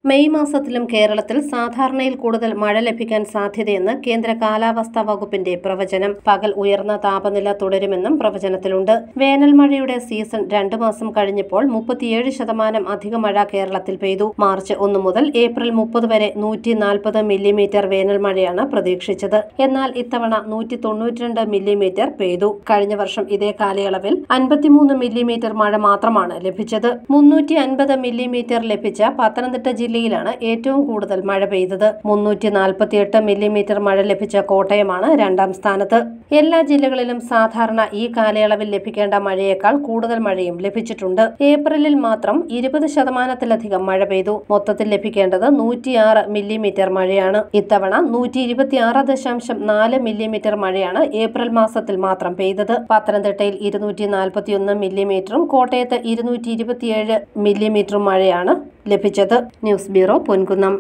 May മാസത്തിലും കേരളത്തിൽ സാധാരണയിൽ കൂടുതൽ മഴ ലഭിക്കാൻ സാധ്യതയെന്ന് കേന്ദ്ര കാലാവസ്ഥാ വകുപ്പിന്റെ പ്രവചനം. പകൽ ഉയർന്ന താപനില തുടരുമെന്നും പ്രവചനത്തിലുണ്ട്. വേനൽ മഴയുടെ സീസൺ 2 മാസം കഴിഞ്ഞപ്പോൾ 37% അധിക മഴ കേരളത്തിൽ പെയ്തു. മാർച്ച് 1 മുതൽ ഏപ്രിൽ 30 വരെ 140 മില്ലിമീറ്റർ വേനൽ മഴയാണ് പ്രതീക്ഷിച്ചത്. എന്നാൽ ഇത്തവണ 192 മില്ലിമീറ്റർ പെയ്തു. കഴിഞ്ഞ വർഷം ഇതേ കാലയളവിൽ 53 മില്ലിമീറ്റർ മഴ മാത്രമാണ് ലഭിച്ചത്. 350 മില്ലിമീറ്റർ ലഭിച്ച പത്തനംതിട്ട ജില്ലയിലാണ് ഏറ്റവും കൂടുതൽ മഴ പെയ്തത്. 348 മില്ലിമീറ്റർ മഴ ലഭിച്ച കോട്ടയമാണ് 2ാം സ്ഥാനത്ത്. എല്ലാ ജില്ലകളിലും സാധാരണ ഈ കാലയളവിൽ ലഭിക്കേണ്ട മഴയേക്കാൾ കൂടുതൽ മഴയും ലഭിച്ചിട്ടുണ്ട്. ഏപ്രിലിൽ മാത്രം 20%-ലധികം മഴ പെയ്തു. മൊത്തത്തിൽ ലഭിക്കേണ്ടത് 106 മില്ലിമീറ്റർ മഴയാണ്. ഇത്തവണ 126.4 മില്ലിമീറ്റർ മഴയാണ് ഏപ്രിൽ മാസത്തിൽ മാത്രം പെയ്തത്. പത്തനംതിട്ടയിൽ 241 മില്ലിമീറ്ററും കോട്ടയത്ത് 227 മില്ലിമീറ്ററും മഴയാണ് ലഭിച്ചത്. News bureau, Ponkunnam.